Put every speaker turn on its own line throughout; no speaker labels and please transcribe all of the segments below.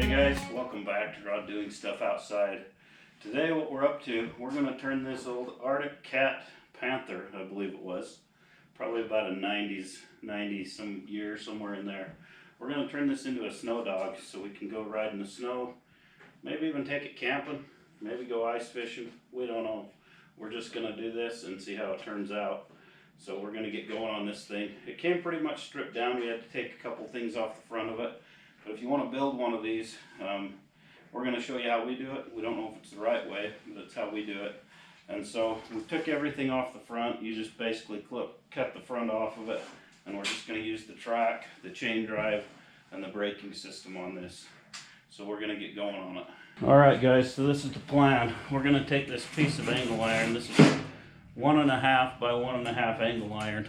Hey guys, welcome back to Rod Doing Stuff Outside. Today what we're up to, we're going to turn this old Arctic Cat Panther, I believe it was, probably about a 90 some year, somewhere in there. We're going to turn this into a snow dog so we can go ride in the snow, maybe even take it camping, maybe go ice fishing, we don't know. We're just going to do this and see how it turns out. So we're going to get going on this thing. It came pretty much stripped down. We had to take a couple things off the front of it. But if you want to build one of these, we're going to show you how we do it. We don't know if it's the right way, but it's how we do it. And so we took everything off the front. You just basically cut the front off of it, and we're just going to use the track, the chain drive, and the braking system on this. So we're going to get going on it. Alright guys, so this is the plan. We're going to take this piece of angle iron. This is 1.5 by 1.5 angle iron.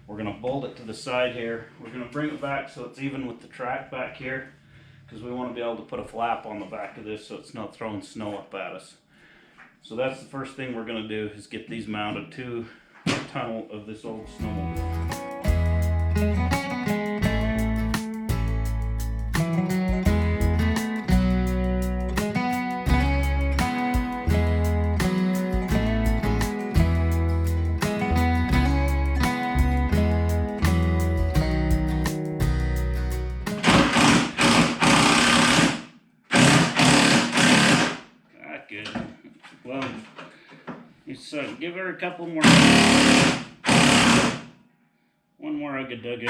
We're going to bolt it to the side here. We're going to bring it back so it's even with the track back here, because we want to be able to put a flap on the back of this so it's not throwing snow up at us. So that's the first thing we're going to do, is get these mounted to the tunnel of this old snowmobile. Well, so give her a couple more. One more ugga-dugga.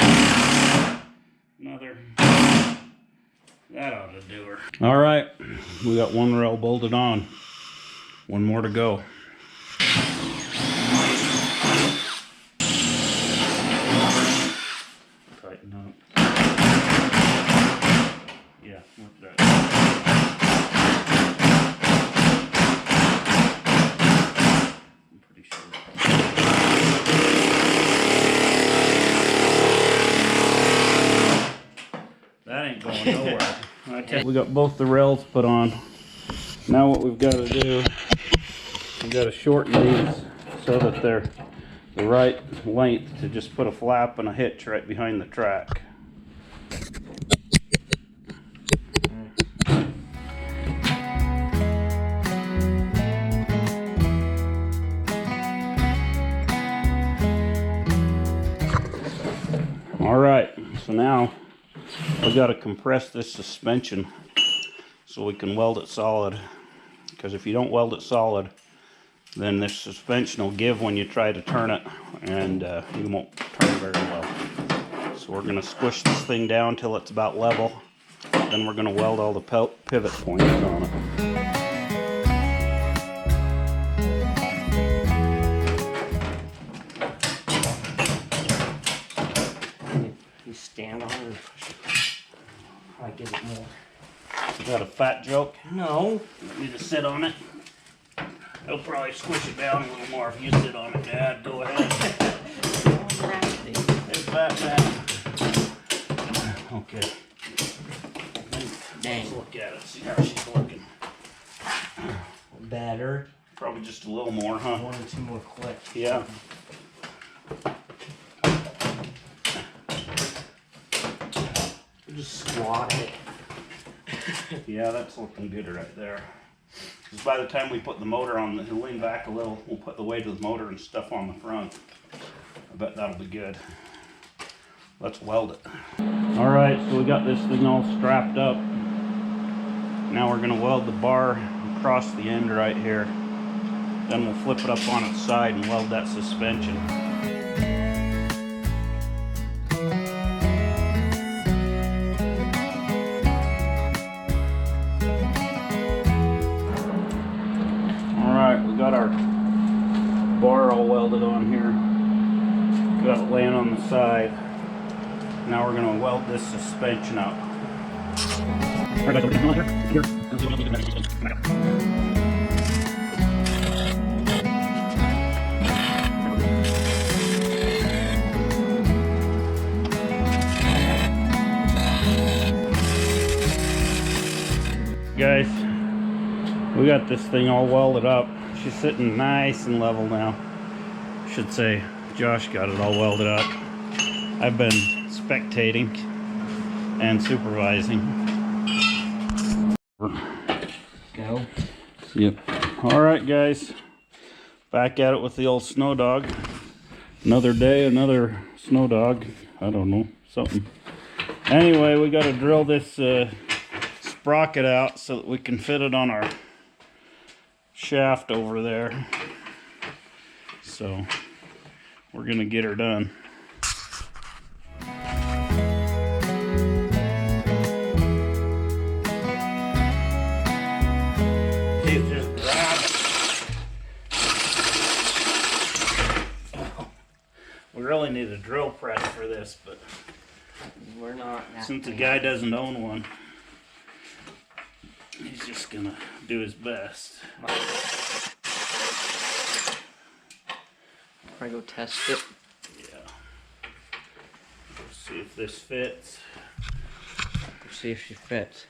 Another. That ought to do her. All right, we got one rail bolted on. One more to go. Tighten up. Yeah, look at that. That ain't going nowhere. We got both the rails put on. Now what we've got to do, we've got to shorten these so that they're the right length to just put a flap and a hitch right behind the track. Alright, so now we got to compress this suspension so we can weld it solid, because if you don't weld it solid, then this suspension will give when you try to turn it, and you won't turn very well. So we're going to squish this thing down till it's about level, then we're going to weld all the pivot points on it.
Stand on it and push it. I give it more.
Is that a fat joke?
No.
Let me just sit on it. It'll probably squish it down a little more if you sit on it, Dad. Go ahead. Hey, fat man. Okay.
Dang.
Let's look at it, see how she's looking.
Better.
Probably just a little more, huh?
1 or 2 more clicks.
Yeah.
Just squat it.
Yeah, that's looking good right there. Because by the time we put the motor on, it'll lean back a little. We'll put the weight of the motor and stuff on the front. I bet that'll be good. Let's weld it. Alright, so we got this thing all strapped up. Now we're going to weld the bar across the end right here. Then we'll flip it up on its side and weld that suspension. We got our bar all welded on here. Got it laying on the side. Now we're going to weld this suspension up. Guys, we got this thing all welded up. She's sitting nice and level now. I should say Josh got it all welded up. I've been spectating and supervising.
Go.
Yep. All right, guys. Back at it with the old snow dog. Another day, another snow dog. I don't know, something. Anyway, we got to drill this sprocket out so that we can fit it on our shaft over there. So we're gonna get her done. We really need a drill press for this, but
we're not.
Since the guy doesn't own one, he's just gonna do his best.
I go test it.
Yeah. Let's see if this fits.
Let's see if she fits.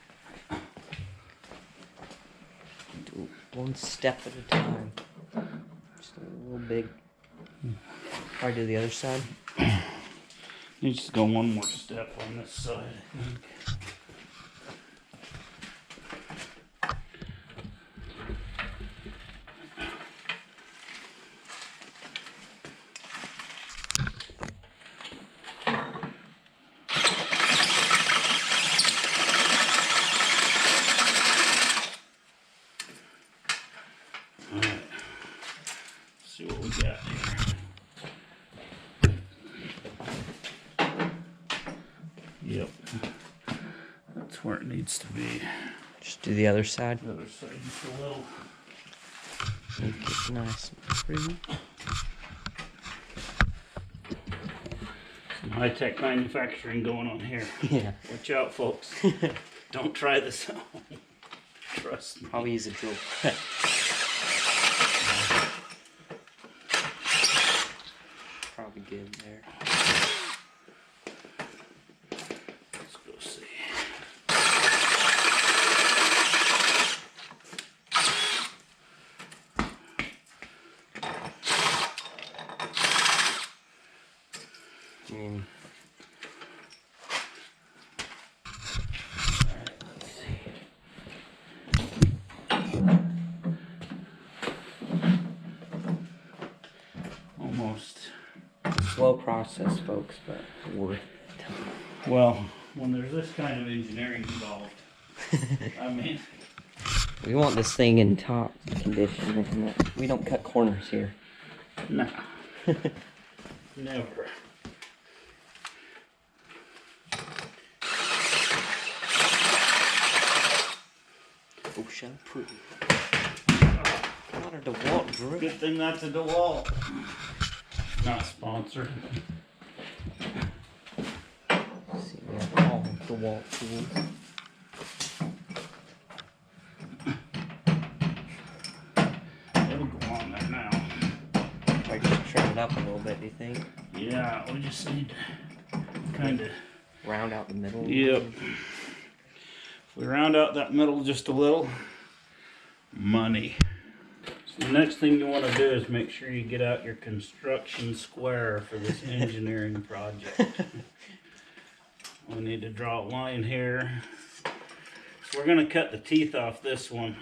Do one step at a time. Just a little big. Probably do the other side.
You just go one more step on this side, I think. Alright. See what we got here. Yep, that's where it needs to be.
Just do the other side.
The other side just a little.
Make it nice and pretty.
Some high-tech manufacturing going on here.
Yeah.
Watch out, folks. Don't try this at home. Trust me.
Probably use a drill. Probably good there.
Let's go see. Almost.
Slow process, folks, but worth it.
Well, when there's this kind of engineering involved, I mean,
we want this thing in top condition, isn't it? We don't cut corners here.
nah, never.
Oh, shampoo. Not a DeWalt drill.
Good thing that's a DeWalt. Not sponsored.
See, we have all DeWalt tools.
It'll go on there now.
I just trim it up a little bit, do you think?
Yeah, we just need to kind of
round out the middle.
Yep. If we round out that middle just a little, money. So the next thing you want to do is make sure you get out your construction square for this engineering project. We need to draw a line here. So we're going to cut the teeth off this one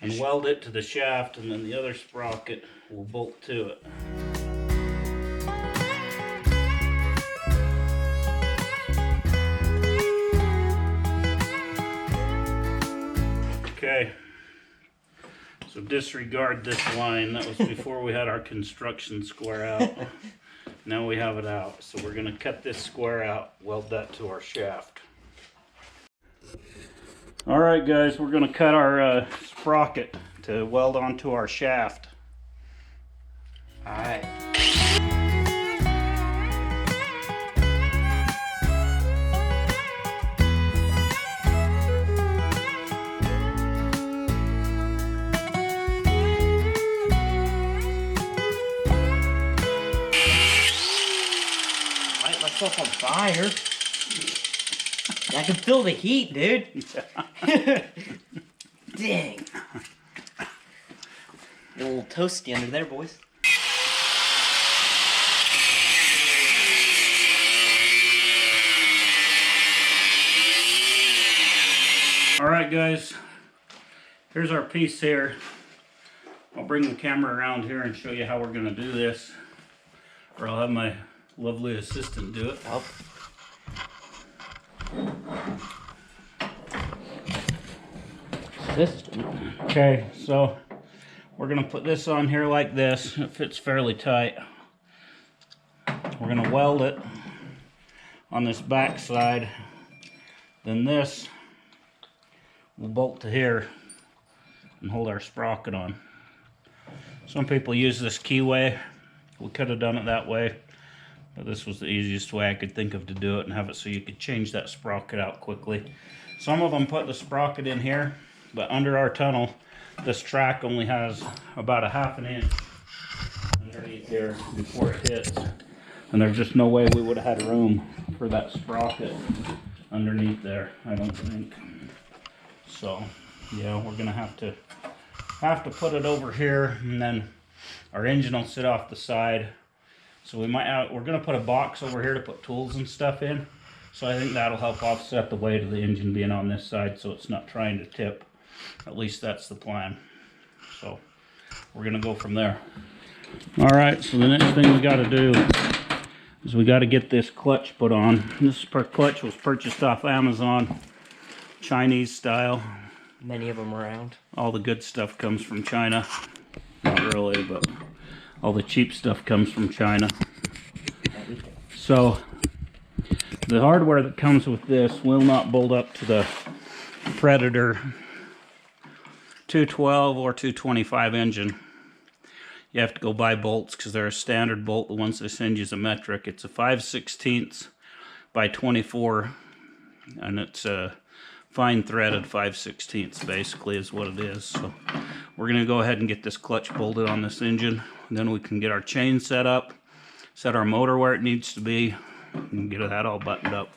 and weld it to the shaft, and then the other sprocket will bolt to it. Okay, so disregard this line. That was before we had our construction square out. Now we have it out. So we're gonna cut this square out, weld that to our shaft. All right, guys, we're gonna cut our sprocket to weld onto our shaft.
All right. Light myself on fire. I can feel the heat, dude. Dang. Get a little toasty under there, boys.
guys, here's our piece here. I'll bring the camera around here and show you how we're going to do this, or I'll have my lovely assistant do it.
Oh. Assistant.
Okay, so we're going to put this on here like this. It fits fairly tight. We're going to weld it on this back side. Then this will bolt to here and hold our sprocket on. Some people use this keyway. We could have done it that way, but this was the easiest way I could think of to do it and have it so you could change that sprocket out quickly. Some of them put the sprocket in here, but under our tunnel, this track only has about a ½ inch underneath here before it hits. And there's just no way we would have had room for that sprocket underneath there, I don't think. So, yeah, we're gonna have to put it over here, and then our engine will sit off the side. So we're gonna put a box over here to put tools and stuff in. So I think that'll help offset the weight of the engine being on this side, so it's not trying to tip. At least that's the plan. So we're gonna go from there. All right, so the next thing we gotta do is we gotta get this clutch put on. This clutch was purchased off Amazon, Chinese style.
Many of them around.
All the good stuff comes from China. Not really, but all the cheap stuff comes from China. So the hardware that comes with this will not bolt up to the Predator 212 or 225 engine. You have to go buy bolts because they're a standard bolt. The ones they send you is a metric. It's a 5/16 by 24, and it's a fine threaded 5/16 basically is what it is. So we're going to go ahead and get this clutch bolted on this engine. Then we can get our chain set up, set our motor where it needs to be, and get that all buttoned up.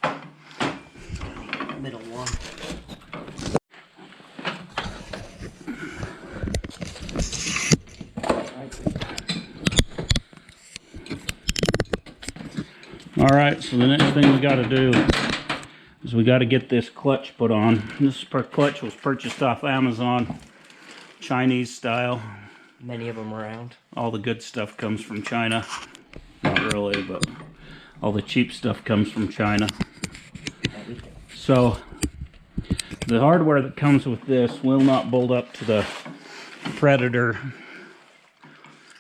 Middle one.
Alright, so the next thing we got to do is we got to get this clutch put on. This clutch was purchased off Amazon, Chinese style.
Many of them around.
All the good stuff comes from China. Not really, but all the cheap stuff comes from China. So the hardware that comes with this will not bolt up to the Predator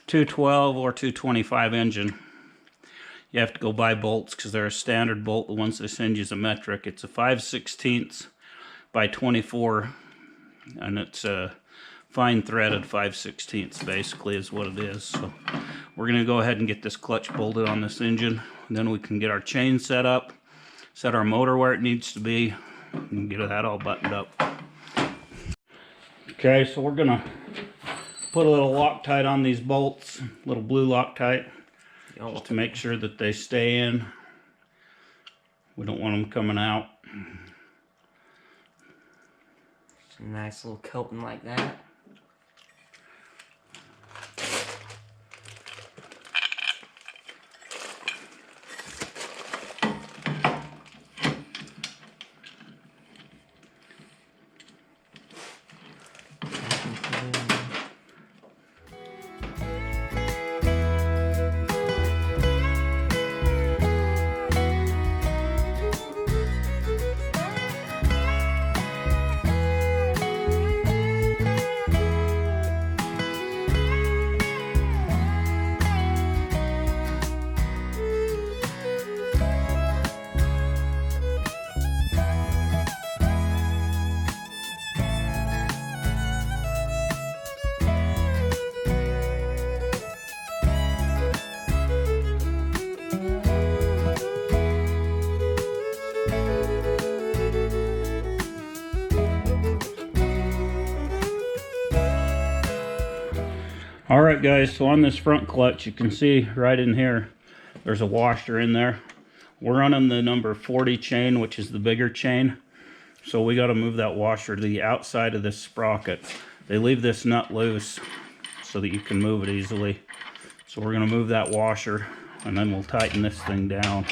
212 or 225 engine. You have to go buy bolts because they're a standard bolt. The ones they send you is a metric. It's a 5/16 by 24, and it's a fine threaded 5/16 basically is what it is. So we're going to go ahead and get this clutch bolted on this engine. And then we can get our chain set up, set our motor where it needs to be, and get that all buttoned up. Okay, so we're going to put a little Loctite on these bolts, little blue Loctite. Just to make sure that they stay in. We don't want them coming out.
Just a nice little coating like that.
Alright guys, so on this front clutch, you can see right in here, there's a washer in there. We're running the number 40 chain, which is the bigger chain. So we got to move that washer to the outside of this sprocket. They leave this nut loose so that you can move it easily. So we're going to move that washer, and then we'll tighten this thing down.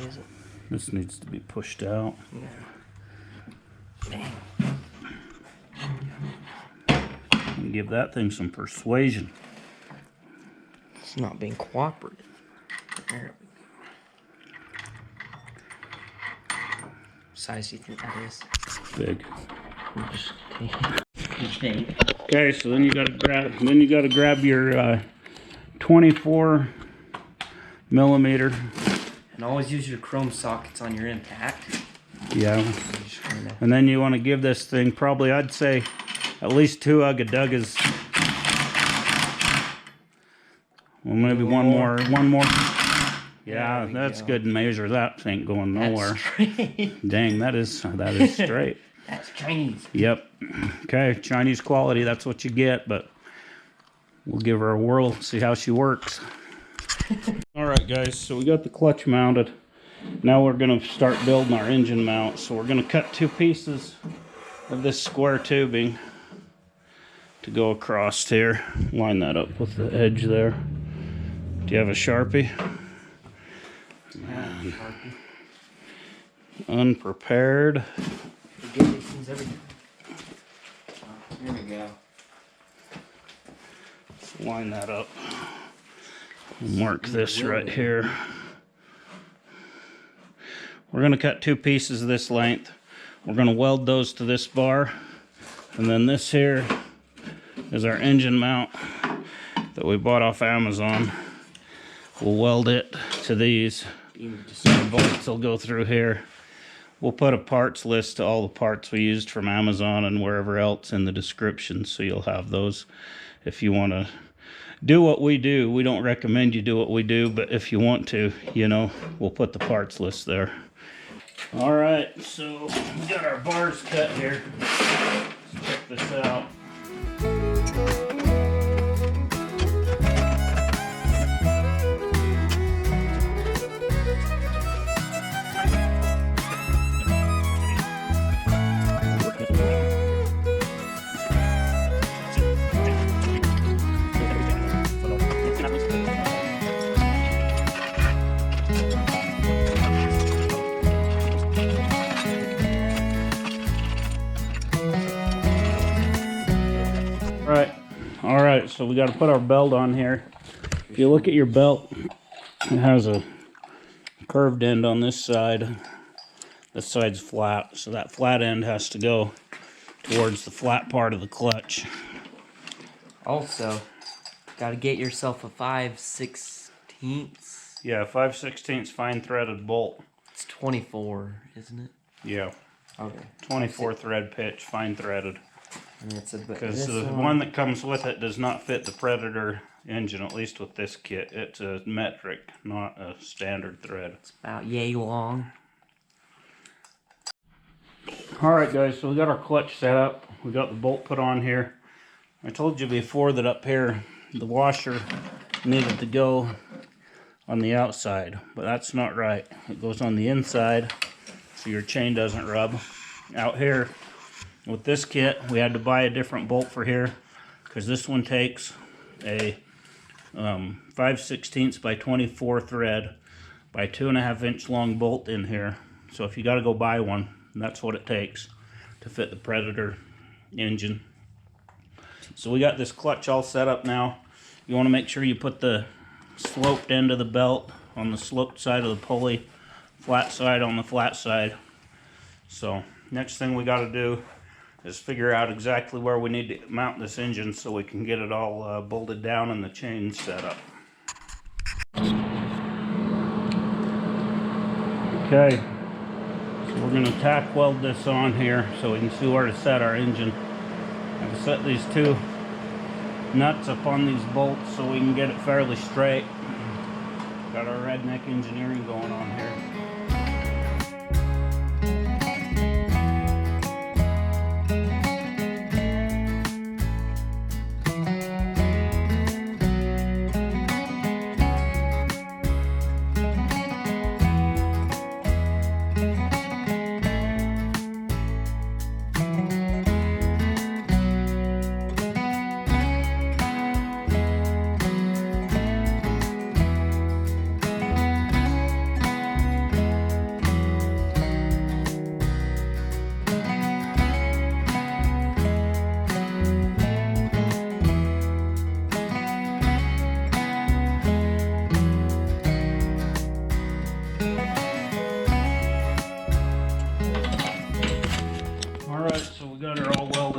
is it?
This needs to be pushed out.
Yeah. Dang.
Give that thing some persuasion.
It's not being cooperative. There we go. What size do you think that is?
Big.
Okay.
Okay, so then you gotta grab your 24 millimeter.
And always use your chrome sockets on your impact.
Yeah. And then you want to give this thing probably, I'd say, at least 2 ugga-duggas. Well, maybe one more. Yeah, that's good measure. That ain't going nowhere. Dang, that is straight.
That's Chinese.
Yep. Okay, Chinese quality, that's what you get, but we'll give her a whirl, see how she works. Alright guys, so we got the clutch mounted. Now we're going to start building our engine mount. So we're going to cut 2 pieces of this square tubing to go across here. Line that up with the edge there. Do you have a Sharpie? Man. Unprepared.
Forget these things every time. Oh, here we go.
Let's line that up. Mark this right here. We're going to cut 2 pieces of this length. We're going to weld those to this bar. And then this here is our engine mount that we bought off Amazon. We'll weld it to these. The bolts will go through here. We'll put a parts list to all the parts we used from Amazon and wherever else in the description, so you'll have those if you want to do what we do. We don't recommend you do what we do, but if you want to, you know, we'll put the parts list there. All right, so we got our bars cut here. Let's check this out. All right, so we got to put our belt on here. If you look at your belt, it has a curved end on this side. This side's flat, so that flat end has to go towards the flat part of the clutch.
Also, got to get yourself a 5/16.
Yeah, 5/16 fine threaded bolt.
It's 24, isn't it?
Yeah.
Okay.
24 thread pitch, fine threaded.
And it's a bit.
Because the one that comes with it does not fit the Predator engine, at least with this kit. It's a metric, not a standard thread.
It's about yay long.
Alright guys, so we got our clutch set up. We got the bolt put on here. I told you before that up here, the washer needed to go on the outside, but that's not right. It goes on the inside, so your chain doesn't rub. Out here, with this kit, we had to buy a different bolt for here, because this one takes a 5/16 by 24 thread by 2.5 inch long bolt in here. So if you got to go buy one, that's what it takes to fit the Predator engine. So we got this clutch all set up now. You want to make sure you put the sloped end of the belt on the sloped side of the pulley, flat side on the flat side. So next thing we got to do is figure out exactly where we need to mount this engine so we can get it all bolted down and the chain set up. Okay, so we're going to tack weld this on here so we can see where to set our engine. I've set these 2 nuts up on these bolts so we can get it fairly straight. Got our redneck engineering going on here.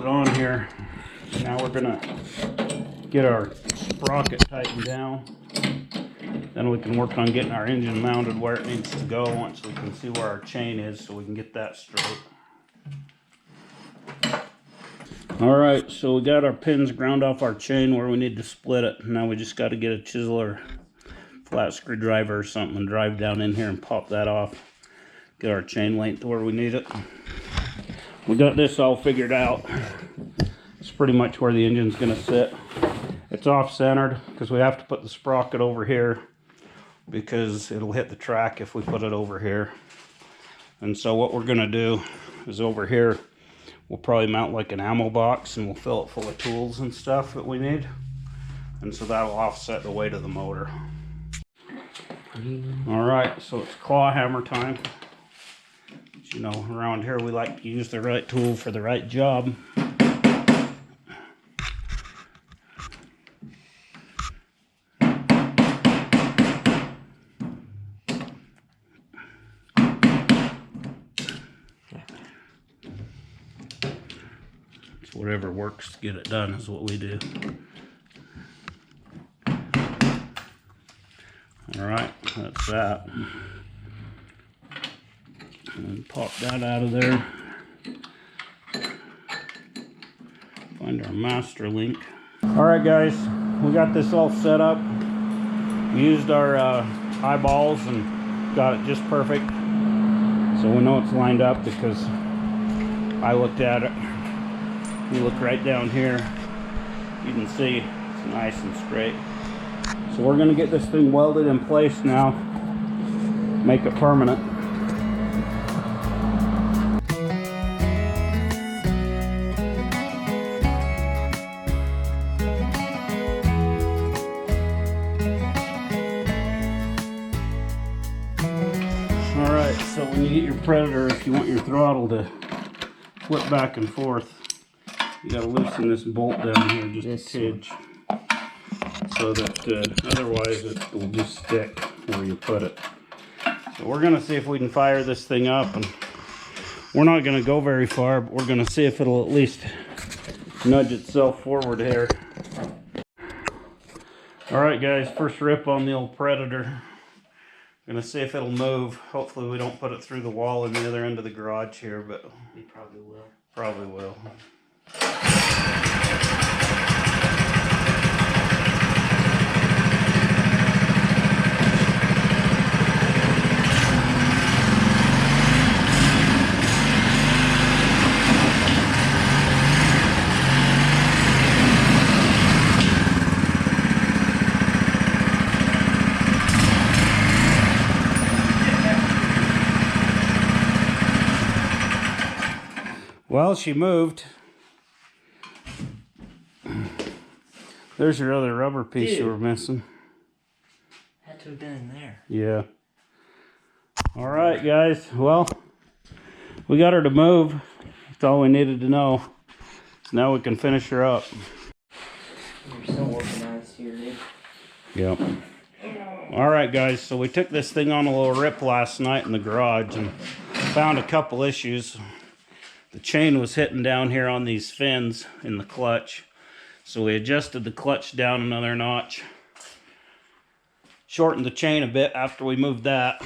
bolted on here. Now we're gonna get our sprocket tightened down. Then we can work on getting our engine mounted where it needs to go once we can see where our chain is, so we can get that straight. Alright, so we got our pins ground off our chain where we need to split it. Now we just got to get a chisel or flat screwdriver or something and drive down in here and pop that off. Get our chain length where we need it. We got this all figured out. It's pretty much where the engine's going to sit. It's off-centered because we have to put the sprocket over here because it'll hit the track if we put it over here. And so what we're going to do is over here we'll probably mount like an ammo box, and we'll fill it full of tools and stuff that we need. And so that'll offset the weight of the motor. Alright, so it's claw hammer time. You know, around here we like to use the right tool for the right job. Whatever works to get it done is what we do. Alright, that's that. And pop that out of there. Find our master link. Alright guys, we got this all set up. We used our eyeballs and got it just perfect. So we know it's lined up because I looked at it. You look right down here, you can see it's nice and straight. So we're going to get this thing welded in place now, make it permanent. Alright, so when you get your Predator, if you want your throttle to flip back and forth, you gotta loosen this bolt down here just a tidge, so that otherwise it will just stick where you put it. So we're gonna see if we can fire this thing up, and we're not gonna go very far, but we're gonna see if it'll at least nudge itself forward here. Alright guys, first rip on the old Predator. Gonna see if it'll move. Hopefully we don't put it through the wall in the other end of the garage here, but
we probably will.
Probably will. Well, she moved. There's your other rubber piece you were missing.
Had to have been in there.
Yeah. Alright guys, well, we got her to move. That's all we needed to know. So now we can finish her up.
You're so organized here, dude.
Yep. Alright guys, so we took this thing on a little rip last night in the garage and found a couple issues. The chain was hitting down here on these fins in the clutch. So we adjusted the clutch down another notch. Shortened the chain a bit after we moved that.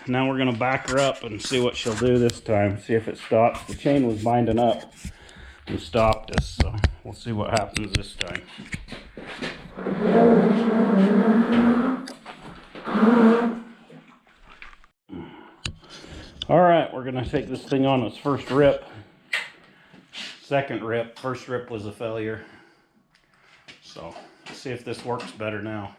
Now we're going to back her up and see what she'll do this time. See if it stops. The chain was binding up and stopped us. So we'll see what happens this time. Alright, we're going to take this thing on its first rip. Second rip. First rip was a failure. So, let's see if this works better now.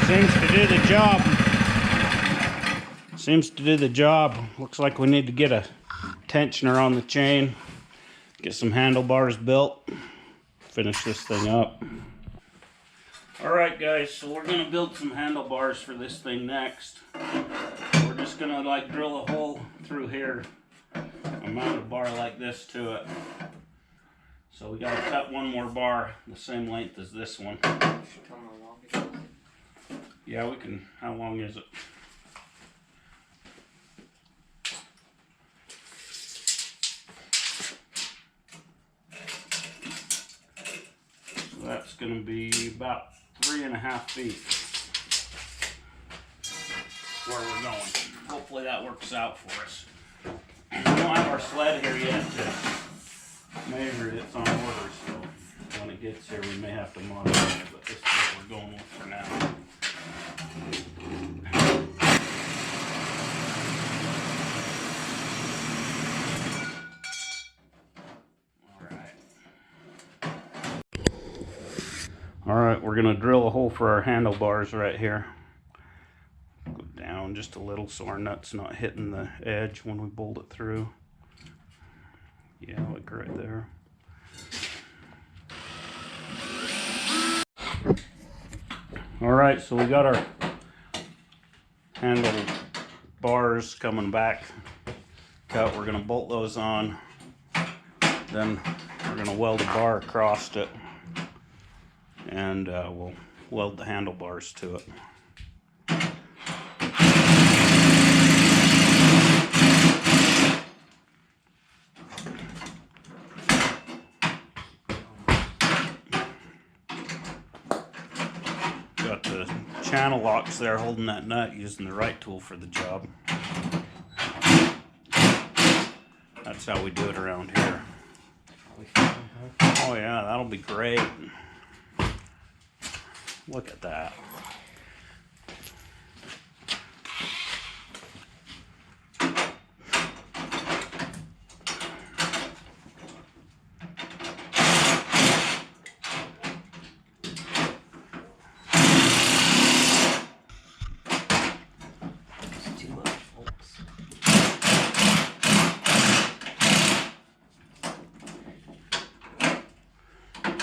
Seems to do the job. Seems to do the job. Looks like we need to get a tensioner on the chain, get some handlebars built, finish this thing up. Alright guys, so we're going to build some handlebars for this thing next. We're just just gonna like drill a hole through here and mount a bar like this to it. So we gotta cut one more bar the same length as this one. Yeah, we can. How long is it? So that's gonna be about 3.5 feet. Where we're going. Hopefully that works out for us. We don't have our sled here yet to measure it. It's on order, so when it gets here we may have to modify it, but this is what we're going with for now. Alright, we're gonna drill a hole for our handlebars right here. Go down just a little so our nut's not hitting the edge when we bolt it through. Yeah, like right there. Alright, so we got our handlebars coming back cut. We're gonna bolt those on. Then we're gonna weld a bar across it. And we'll weld the handlebars to it. Got the channel locks there holding that nut, using the right tool for the job. That's how we do it around here. Oh yeah, that'll be great. Look at that.
It's too much, folks.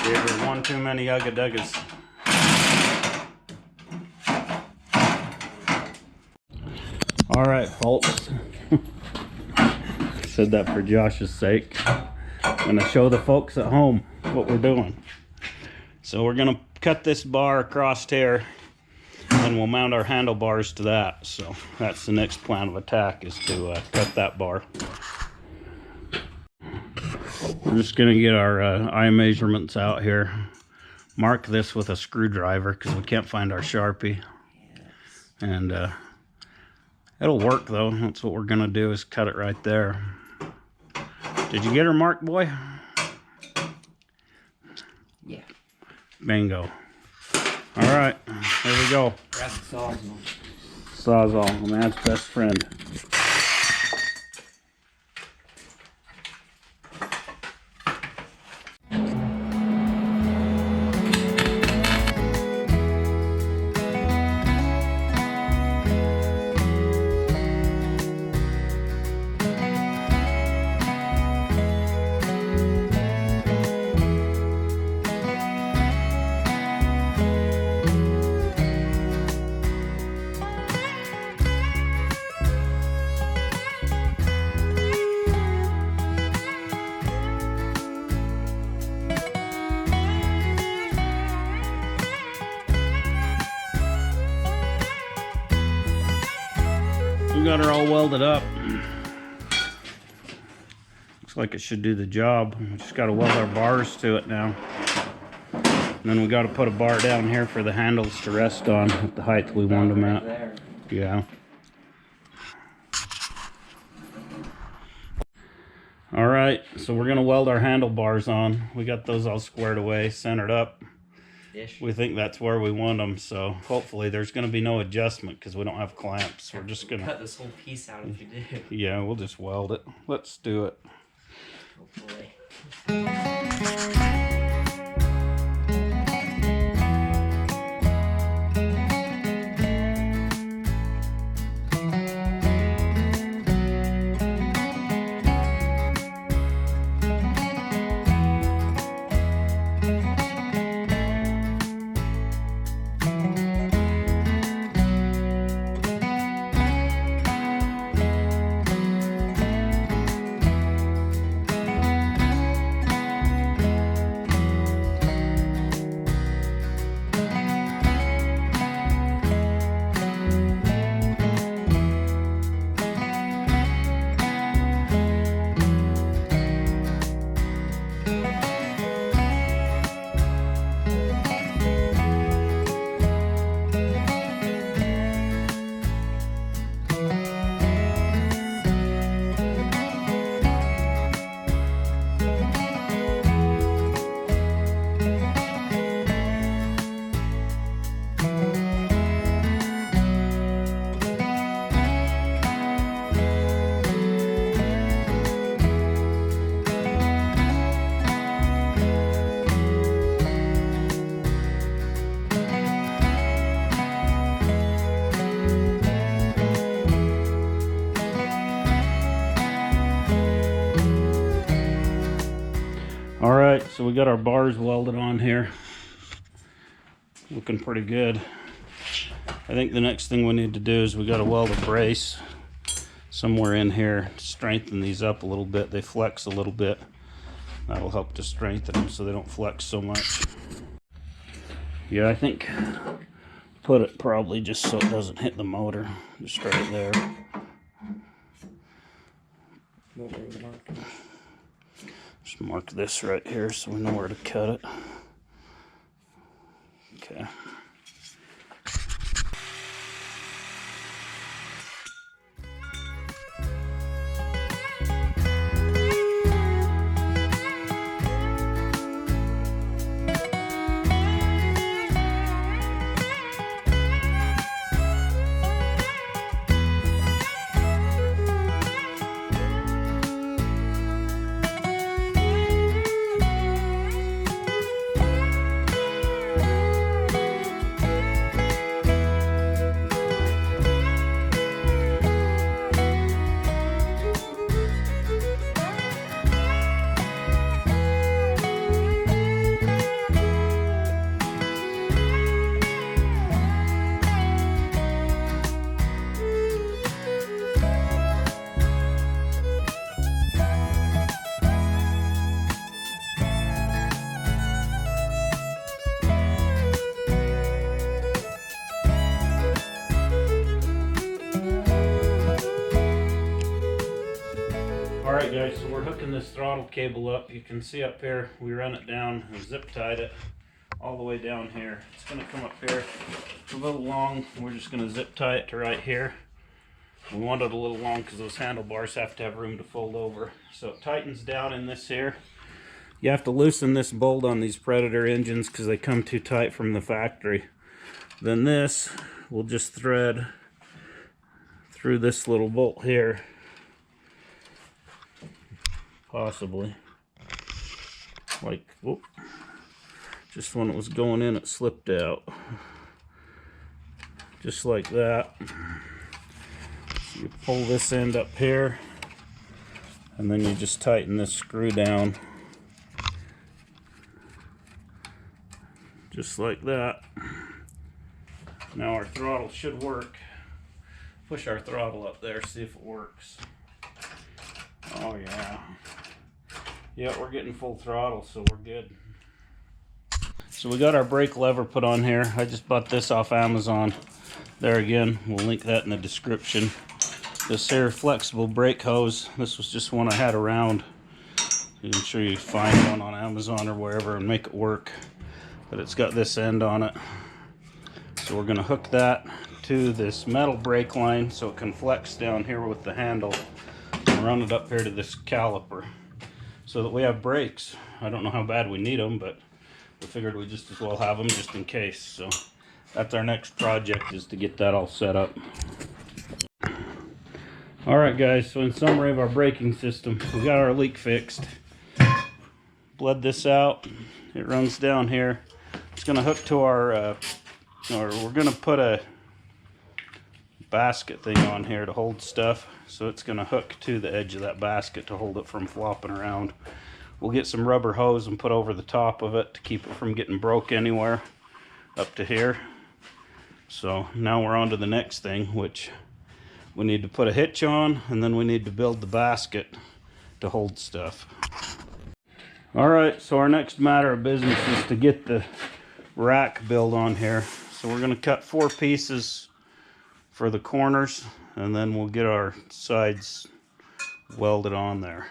Gave her one too many ugga-duggas. All right, folks. Said that for Josh's sake. I'm gonna show the folks at home what we're doing. So we're gonna cut this bar across here, and we'll mount our handlebars to that. So that's the next plan of attack, is to cut that bar. We're just gonna get our eye measurements out here. Mark this with a screwdriver because we can't find our Sharpie. And it'll work though. That's what we're gonna do, is cut it right there. Did you get her marked, boy?
Yeah.
Bingo. All right, here we go.
Grab the sawzall.
Sawzall, a man's best friend. We got her all welded up. Looks like it should do the job. We just got to weld our bars to it now. And then we got to put a bar down here for the handles to rest on at the height we want them at.
There.
Yeah. All right, so we're gonna weld our handlebars on. We got those all squared away, centered up.
Dish.
We think that's where we want them, so hopefully there's going to be no adjustment because we don't have clamps. We're just going to
cut this whole piece out if you do.
Yeah, we'll just weld it. Let's do it.
Hopefully.
so we got our bars welded on here. Looking pretty good. I think the next thing we need to do is we got to weld a brace somewhere in here to strengthen these up a little bit. They flex a little bit. That'll help to strengthen them so they don't flex so much. Yeah, I think put it probably just so it doesn't hit the motor. Just right there. Just mark this right here so we know where to cut it. Okay. Alright guys, so we're hooking this throttle cable up. You can see up here, we run it down and zip tied it all the way down here. It's going to come up here. It's a little long. We're just going to zip tie it to right here. We want it a little long because those handlebars have to have room to fold over. So it tightens down in this here. You have to loosen this bolt on these Predator engines because they come too tight from the factory. Then this will just thread through this little bolt here. Possibly. Like, whoop. Just when it was going in, it slipped out. Just like that. So you pull this end up here, and then you just tighten this screw down. Just like that. Now our throttle should work. Push our throttle up there, see if it works. Oh yeah. Yeah, we're getting full throttle, so we're good. So we got our brake lever put on here. I just bought this off Amazon. There again, we'll link that in the description. This here flexible brake hose, this was just one I had around. I'm sure you find one on Amazon or wherever and make it work. But it's got this end on it. So we're gonna hook that to this metal brake line so it can flex down here with the handle and run it up here to this caliper so that we have brakes. I don't know how bad we need them, but we figured we just as well have them just in case. So that's our next project, is to get that all set up. Alright guys, so in summary of our braking system, we got our leak fixed. Bled this out. It runs down here. It's going to hook to our, or we're going to put a basket thing on here to hold stuff. So it's going to hook to the edge of that basket to hold it from flopping around. We'll get some rubber hose and put over the top of it to keep it from getting broke anywhere up to here. So now we're on to the next thing, which we need to put a hitch on, and then we need to build the basket to hold stuff. Alright, so our next matter of business is to get the rack built on here. So we're going to cut 4 pieces for the corners, and then we'll get our sides welded on there.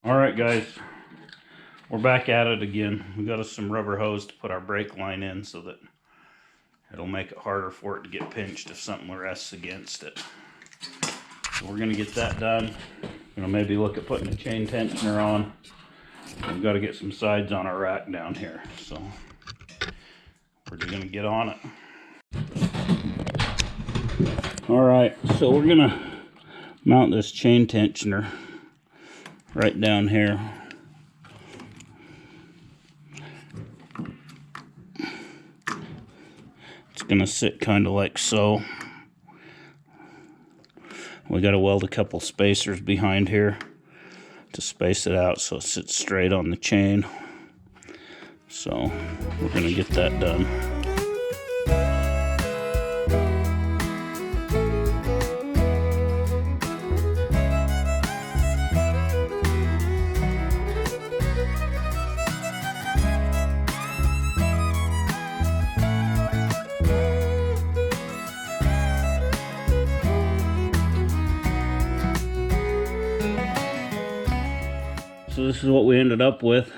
Alright guys, we're back at it again. We got us some rubber hose to put our brake line in so that it'll make it harder for it to get pinched if something rests against it. So we're going to get that done. Maybe look at putting a chain tensioner on. We've got to get some sides on our rack down here. So we're just going to get on it. Alright, so we're going to mount this chain tensioner right down here. gonna sit kind of like so. We got to weld a couple spacers behind here to space it out so it sits straight on the chain. So we're gonna get that done. So this is what we ended up with.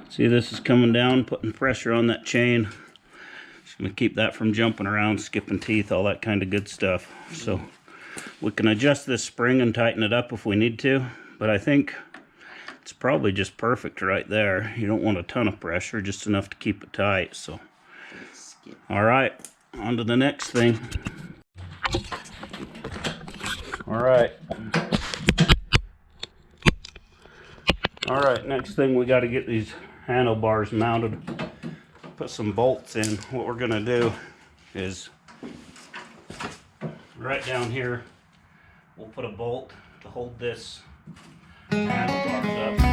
See, this is coming down, putting pressure on that chain. Just gonna keep that from jumping around, skipping teeth, all that kind of good stuff. So we can adjust this spring and tighten it up if we need to, but I think it's probably just perfect right there. You don't want a ton of pressure, just enough to keep it tight. So, all right, on to the next thing. All right. All right, next thing we got to get these handlebars mounted, put some bolts in. What we're gonna do is right down here, we'll put a bolt to hold this handlebars up.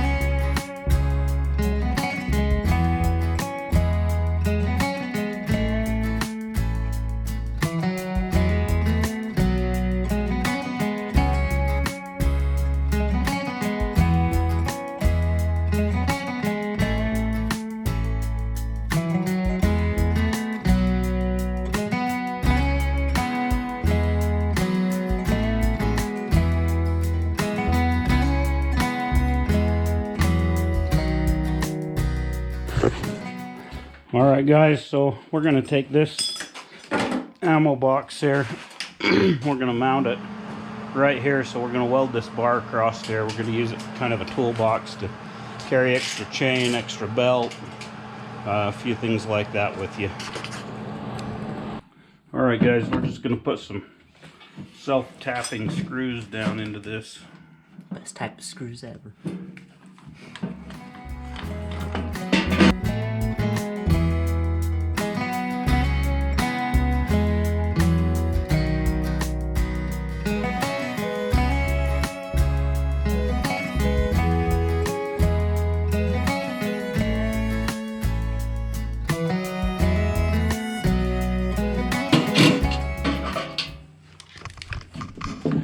Alright guys, so we're going to take this ammo box here, we're going to mount it right here, so we're going to weld this bar across here. We're going to use it for kind of a toolbox to carry extra chain, extra belt, a few things like that with you. Alright guys, we're just going to put some self-tapping screws down into this.
Best type of screws ever.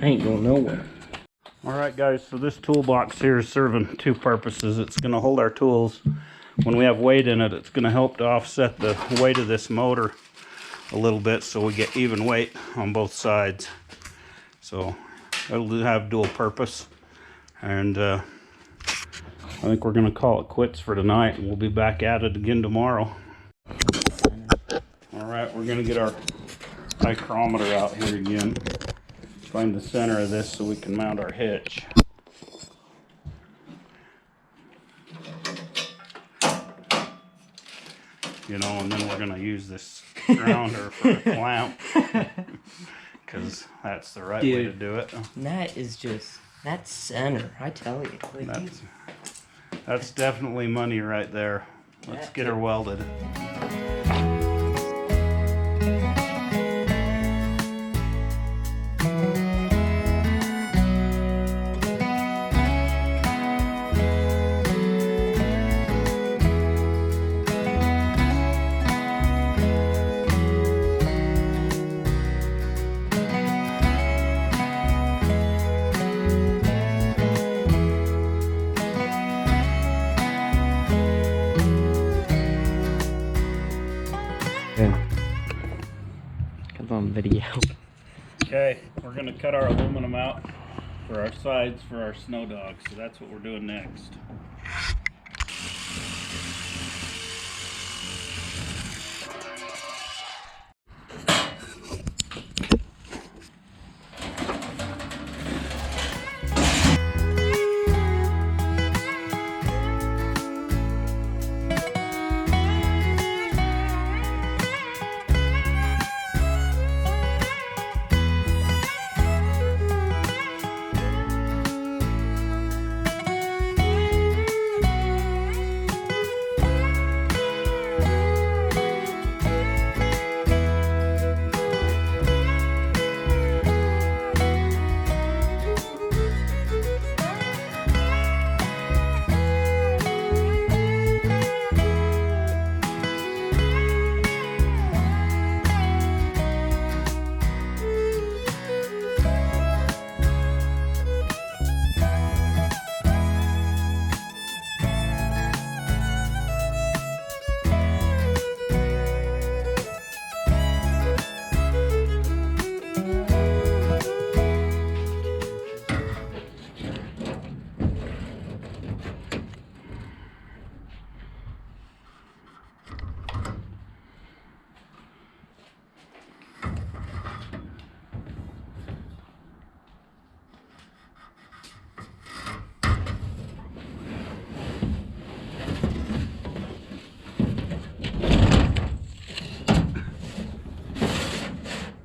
I ain't going nowhere.
Alright guys, so this toolbox here is serving two purposes. It's going to hold our tools. When we have weight in it, it's going to help to offset the weight of this motor a little bit so we get even weight on both sides. So it'll have dual purpose. And I think we're going to call it quits for tonight, and we'll be back at it again tomorrow. Alright, we're going to get our micrometer out here again. Find the center of this so we can mount our hitch. You know, and then we're going to use this grounder for a clamp, because that's the right way to do it.
That is just, that's center, I tell you.
That's definitely money right there. Let's get her welded.
Come on, video.
Okay, we're going to cut our aluminum out for our sides for our snow dogs, so that's what we're doing next.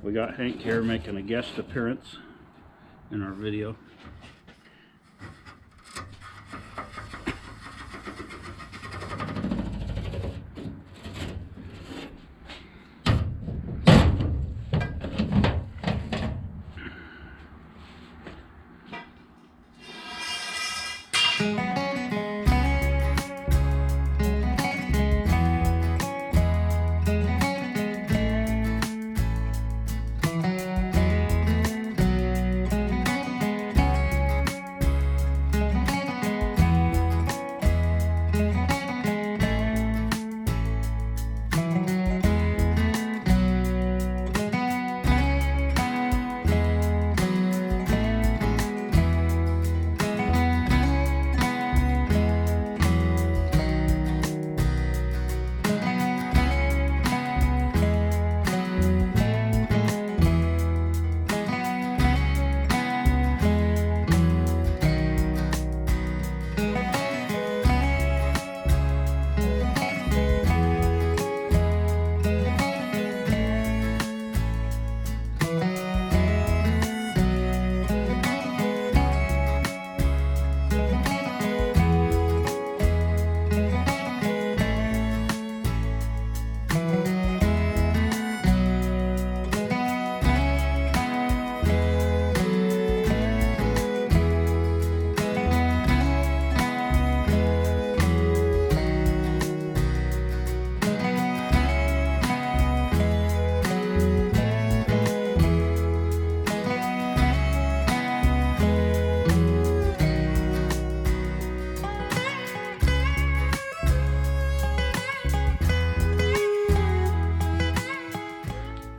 We got Hank here making a guest appearance in our video.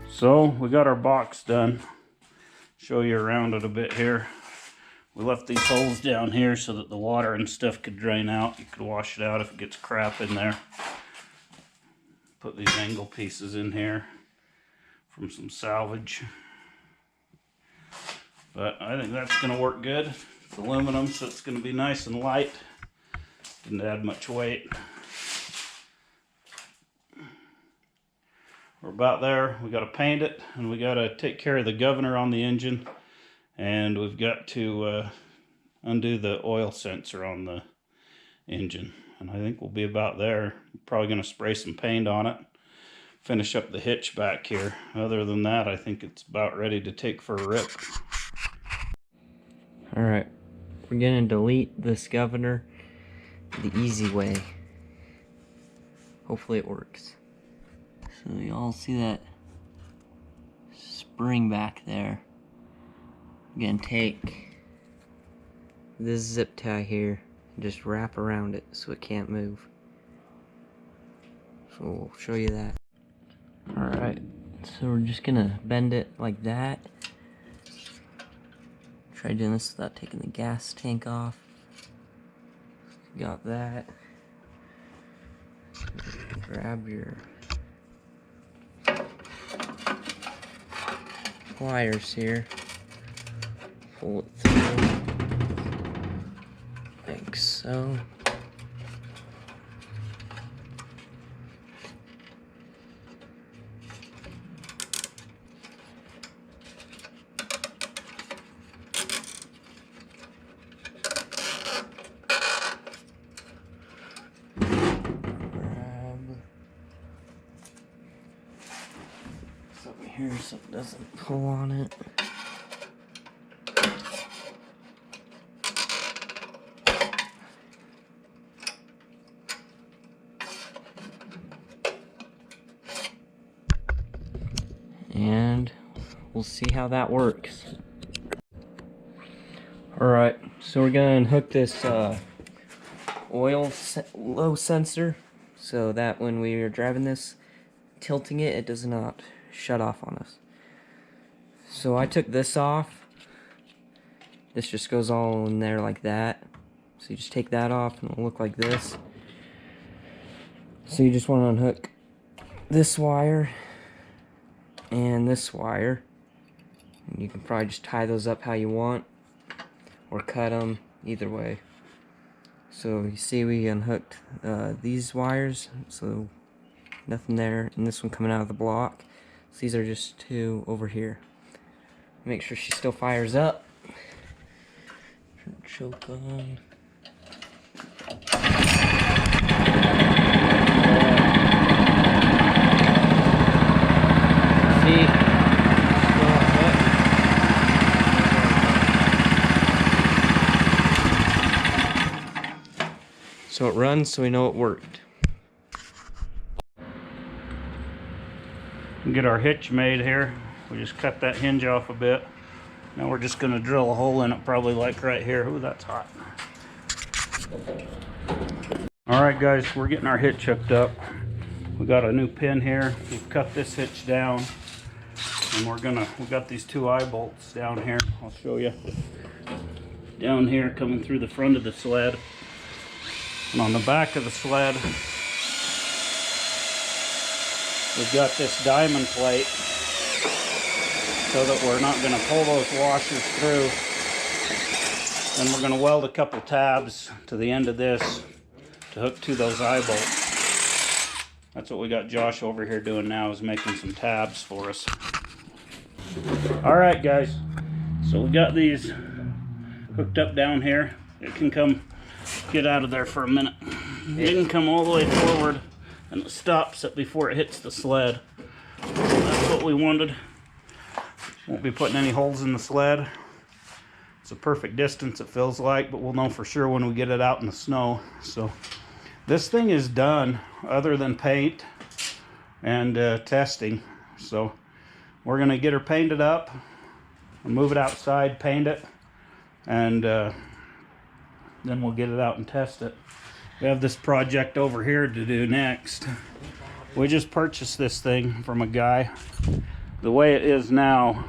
So we got our box done. Show you around it a bit here. We left these holes down here so that the water and stuff could drain out. You could wash it out if it gets crap in there. Put these angle pieces in here from some salvage. But I think that's going to work good. It's aluminum, so it's going to be nice and light. Didn't add much weight. We're about there. We got to paint it, and we got to take care of the governor on the engine, and we've got to undo the oil sensor on the engine. And I think we'll be about there. Probably going to spray some paint on it, finish up the hitch back here. Other than that, I think it's about ready to take for a rip.
Alright, we're gonna delete this governor the easy way. Hopefully it works. So you all see that spring back there. I'm gonna take this zip tie here and just wrap around it so it can't move. So we'll show you that. Alright, so we're just gonna bend it like that. Try doing this without taking the gas tank off. Got that. Grab your pliers here. Pull it through. Like so. Here so it doesn't pull on it. And we'll see how that works. Alright, so we're gonna unhook this oil low sensor so that when we are driving this, tilting it, it does not shut off on us. So I took this off. This just goes all in there like that. So you just take that off and it'll look like this. So you just want to unhook this wire and this wire. And you can probably just tie those up how you want or cut them, either way. So you see we unhooked these wires, so nothing there, and this one coming out of the block. These are just 2 over here. Make sure she still fires up. Turn the choke on. See? So it runs, so we know it worked.
Get our hitch made here. We just cut that hinge off a bit. Now we're just gonna drill a hole in it, probably like right here. Ooh, that's hot. All right, guys, we're getting our hitch hooked up. We got a new pin here. We've cut this hitch down, and we got these 2 eye bolts down here. I'll show you. Down here, coming through the front of the sled, and on the back of the sled, we've got this diamond plate so that we're not going to pull those washers through. Then we're going to weld a couple tabs to the end of this to hook to those eye bolts. That's what we got Josh over here doing now, is making some tabs for us. Alright guys, so we got these hooked up down here. It can come, get out of there for a minute. It can come all the way forward, and it stops it before it hits the sled. So that's what we wanted. Won't be putting any holes in the sled. It's a perfect distance, it feels like, but we'll know for sure when we get it out in the snow. So this thing is done, other than paint and testing. So we're gonna get her painted up, move it outside, paint it, and then we'll get it out and test it. We have this project over here to do next. We just purchased this thing from a guy. The way it is now,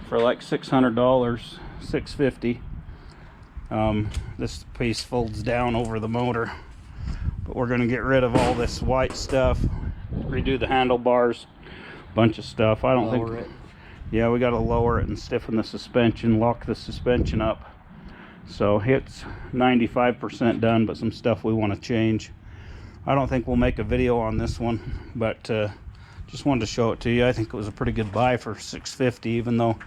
for like $600, $650. This piece folds down over the motor, but we're going to get rid of all this white stuff, redo the handlebars, bunch of stuff. I don't
Lower
think
it.
Yeah, we got to lower it and stiffen the suspension, lock the suspension up. So it's 95% done, but some stuff we want to change. I don't think we'll make a video on this one, but just wanted to show it to you. I think it was a pretty good buy for $650, even though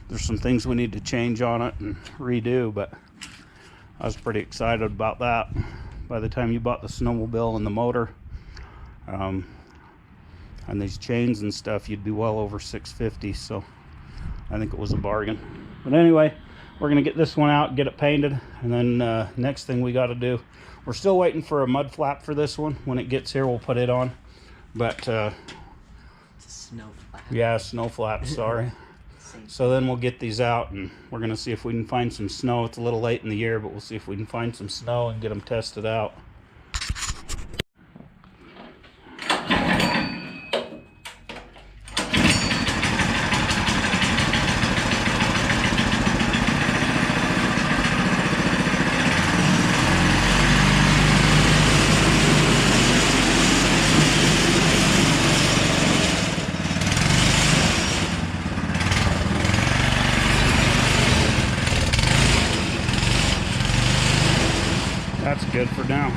there's some things we need to change on it and redo, but I was pretty excited about that. By the time you bought the snowmobile and the motor and these chains and stuff, you'd be well over $650, so I think it was a bargain. But anyway, we're gonna get this one out, get it painted, and then next thing we got to do, we're still waiting for a mud flap for this one. When it gets here, we'll put it on. But
It's a snow flap.
yeah, snow flap, sorry. So then we'll get these out, and we're gonna see if we can find some snow. It's a little late in the year, but we'll see if we can find some snow and get them tested out. That's good for now.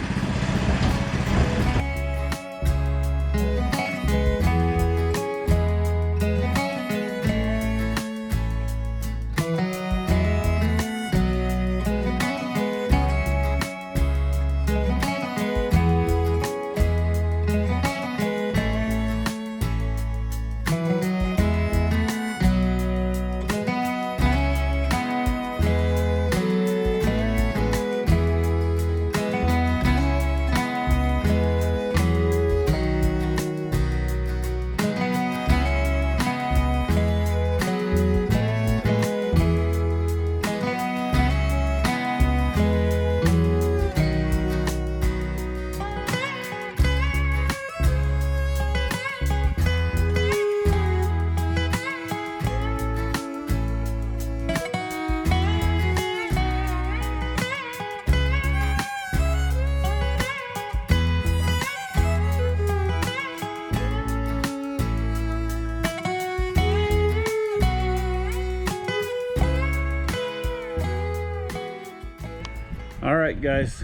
Alright guys,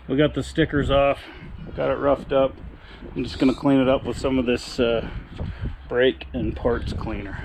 we got the stickers off, got it roughed up. I'm just going to clean it up with some of this brake and parts cleaner.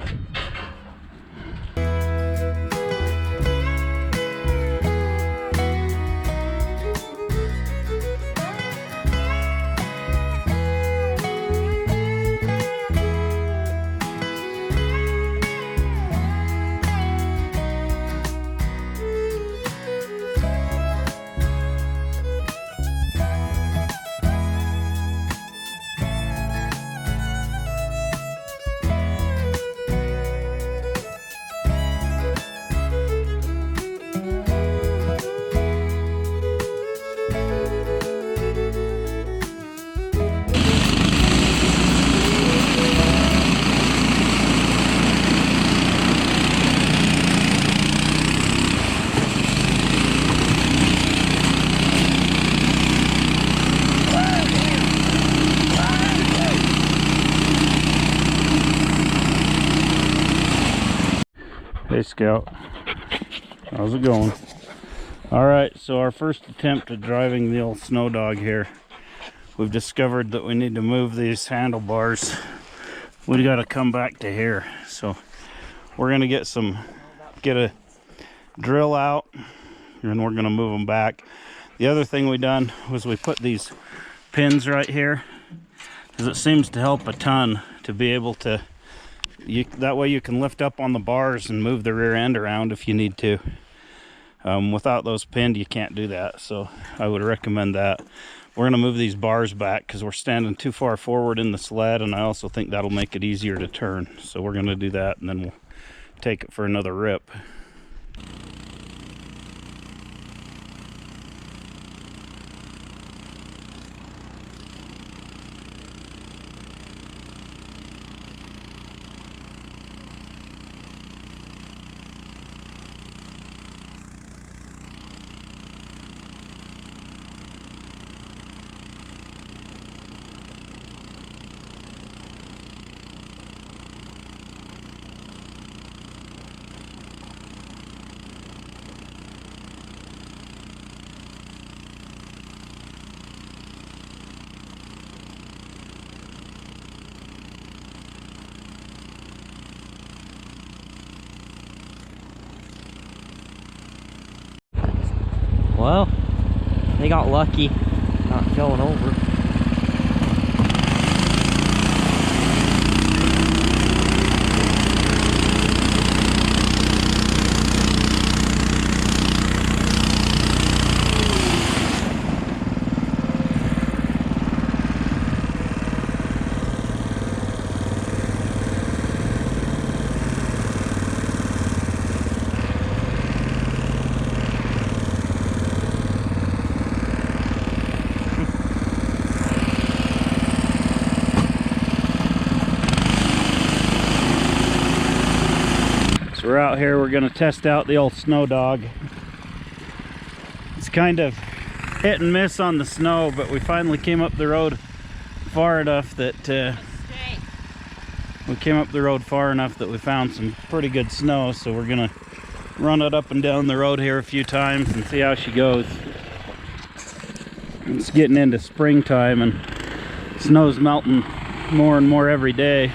Hey Scout, how's it going? Alright, so our first attempt at driving the old snow dog here. We've discovered that we need to move these handlebars. We gotta come back to here. So we're gonna get a drill out and we're gonna move them back. The other thing we done was we put these pins right here because it seems to help a ton to be able to that way you can lift up on the bars and move the rear end around if you need to. Without those pinned, you can't do that, so I would recommend that. We're going to move these bars back because we're standing too far forward in the sled, and I also think that'll make it easier to turn. So we're going to do that, and then we'll take it for another rip.
Well, they got lucky not going over.
So we're out here, we're going to test out the old snow dog. It's kind of hit and miss on the snow, but we finally came up the road far enough that we found some pretty good snow. So we're going to run it up and down the road here a few times and see how she goes. It's getting into springtime and snow's melting more and more every day.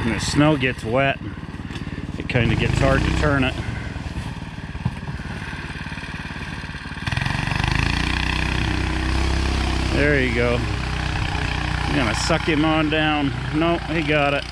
When the snow gets wet, it kind of gets hard to turn it. There you go. I'm gonna suck him on down. Nope, he got it.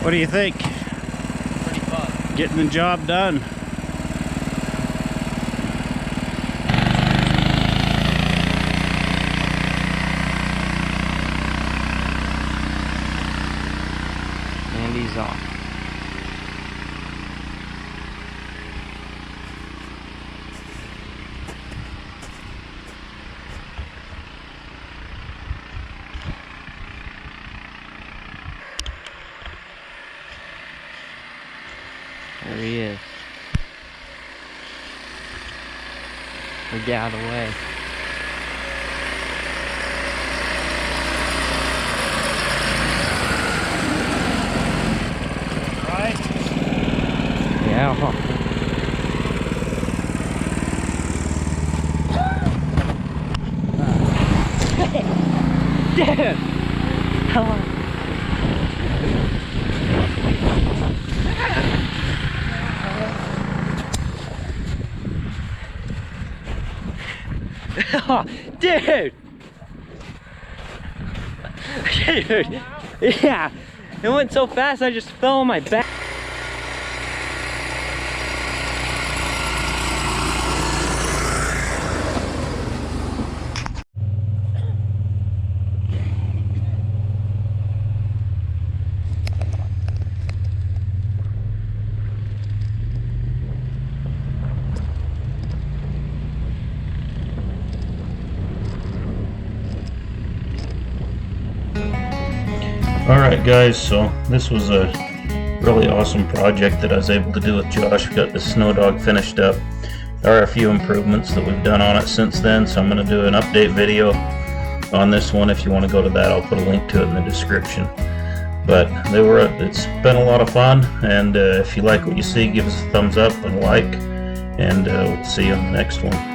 What do you think?
Pretty fun.
Getting the job done.
There he is. Or get out of the way.
Right?
Yeah. Dude! Oh, dude! Dude! Yeah! It went so fast I just fell on my back.
Alright guys, so this was a really awesome project that I was able to do with Josh. We got the snow dog finished up. There are a few improvements that we've done on it since then, so I'm going to do an update video on this one. If you want to go to that, I'll put a link to it in the description. But it's been a lot of fun, and if you like what you see, give us a thumbs up and a like, and we'll see you on the next one.